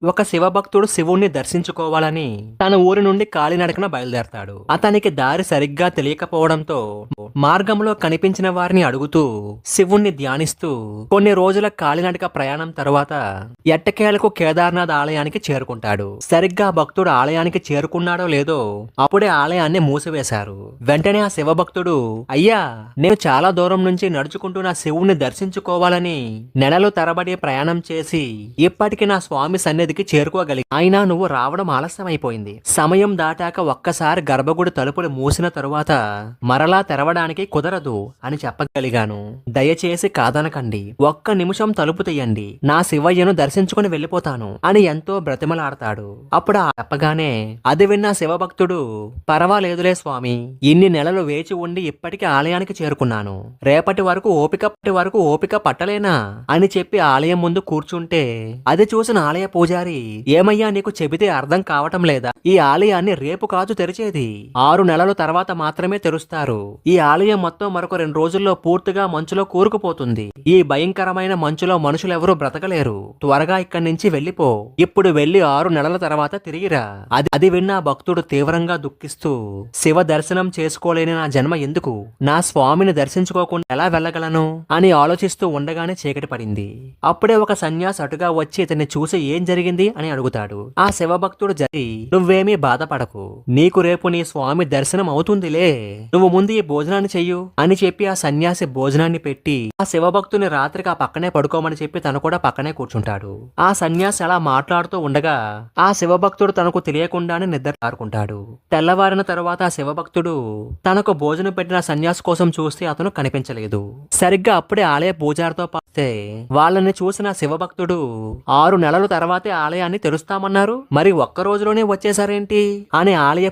ఒక శివభక్తుడు శివుణ్ణి దర్శించుకోవాలని తన ఊరి నుండి కాలినడకన బయలుదేరతాడు. అతనికి దారి సరిగ్గా తెలియకపోవడంతో మార్గంలో కనిపించిన వారిని అడుగుతూ శివుణ్ణి ధ్యానిస్తూ కొన్ని రోజుల కాలినడక ప్రయాణం తరువాత ఎట్టకేలకు కేదార్నాథ్ ఆలయానికి చేరుకుంటాడు. సరిగ్గా భక్తుడు ఆలయానికి చేరుకున్నాడో లేదో అప్పుడే ఆలయాన్ని మూసివేశారు. వెంటనే ఆ శివభక్తుడు, అయ్యా, నేను చాలా దూరం నుంచి నడుచుకుంటూ నా శివుణ్ణి దర్శించుకోవాలని నెలలు తరబడి ప్రయాణం చేసి ఇప్పటికి నా స్వామి సన్నిధికి చేరుకోగలిగి, అయినా నువ్వు రావడం ఆలస్యమైపోయింది. సమయం దాటాక ఒక్కసారి గర్భగుడి తలుపులు మూసిన తరువాత మరలా తెరవడానికి కుదరదు అని చెప్పగలిగాను. దయచేసి కాదనకండి, ఒక్క నిమిషం తలుపు తీయండి, నా శివయ్యను దర్శించుకుని వెళ్ళిపోతాను అని ఎంతో బ్రతిమలాడతాడు. అప్పుడు చెప్పగానే అది విన్న శివభక్తుడు, పర్వాలేదులే స్వామి, ఇన్ని నెలలు వేచి ఉండి ఇప్పటికి ఆలయానికి చేరుకున్నాను, రేపటి వరకు ఓపిక పట్టలేనా అని చెప్పి ఆలయం ముందు కూర్చుంటే అది చూసిన ఆలయ పూజారి, ఏమయ్యా, నీకు చెబితే అర్థం కావటం లేదా? ఈ ఆలయాన్ని రేపు కాదు తెరిచేది, 6 నెలల తర్వాత మాత్రమే తెరుస్తారు. ఈ ఆలయం మొత్తం మరొక 2 రోజుల్లో పూర్తిగా మంచులో కూరుకుపోతుంది. ఈ భయంకరమైన మంచులో మనుషులెవరూ బ్రతకలేరు. త్వరగా ఇక్కడి నుంచి వెళ్ళిపో. ఇప్పుడు వెళ్లి 6 నెలల తర్వాత తిరిగిరా. అది విన్న భక్తుడు తీవ్రంగా దుఃఖిస్తూ, శివ దర్శనం చేసుకోలేని నా జన్మ ఎందుకు, నా స్వామిని దర్శించుకోకుండా ఎలా వెళ్ళగలను అని ఆలోచిస్తూ ఉండగానే చీకటి పడింది. అప్పుడే ఒక సన్యాసి అటుగా వచ్చి ఇతన్ని చూసి ఏం జరిగింది అని అడుగుతాడు. ఆ శివభక్తుడు, నువ్వేమీ బాధపడకు, నీకు రేపు నీ స్వామి దర్శనం అవుతుందిలే, నువ్వు ముందు ఈ భోజనాన్ని చెయ్యు అని చెప్పి ఆ సన్యాసి భోజనాన్ని పెట్టి ఆ శివభక్తుని రాత్రికి ఆ పక్కనే పడుకోమని చెప్పి తను కూడా పక్కనే కూర్చుంటాడు. ఆ సన్యాసి అలా మాట్లాడుతూ ఉండగా ఆ శివభక్తుడు తనకు తెలియకుండానే నిద్ర పారుకుంటాడు. తెల్లవారిన తరువాత ఆ శివభక్తుడు తనకు భోజనం పెట్టిన సన్యాసి కోసం చూస్తే అతను కనిపించలేదు. సరిగ్గా అప్పుడే ఆలయ పూజారితో పాస్తే వాళ్ళని చూసిన శివభక్తుడు, 6 నెలల తర్వాతే ఆలయాన్ని తెరుస్తామన్నారు, మరి ఒక్క రోజులోనే వచ్చేసారేంటి అని ఆలయ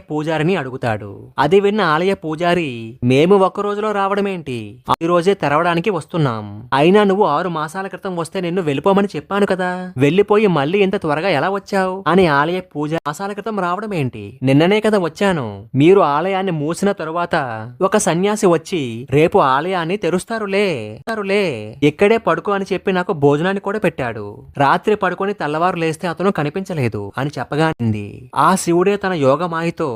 పూజారిని అడుగుతాడు. అది విన్న ఆలయ పూజారి, మేము ఒక్క రోజులో రావడమేంటి, ఈ రోజే తెరవడానికి వస్తున్నాం. అయినా నువ్వు 6 మాసాల క్రితం వస్తే నిన్ను వెళ్ళిపోమని చెప్పాను కదా, వెళ్ళిపోయి మళ్ళీ ఇంత త్వరగా ఎలా వచ్చావు అని ఆలయ పూజ, మాసాల క్రితం రావడం ఏంటి, నిన్ననే కదా వచ్చాను. మీరు ఆలయాన్ని మూసిన తరువాత ఒక సన్యాసి వచ్చి రేపు ఆలయాన్ని తెరుస్తారులే, ఇక్కడే పడుకో అని చెప్పి నాకు భోజనాన్ని కూడా పెట్టాడు. రాత్రి పడుకొని తెల్లవారు లేస్తే అతను కనిపించలేదు అని చెప్పగానింది. ఆ శివుడే తన యోగమాయతో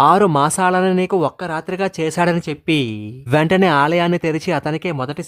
6 మాసాలను నీకు ఒక్క రాత్రిగా చేశాడని చెప్పి వెంటనే ఆలయాన్ని తెరిచి అతనికి మొదటి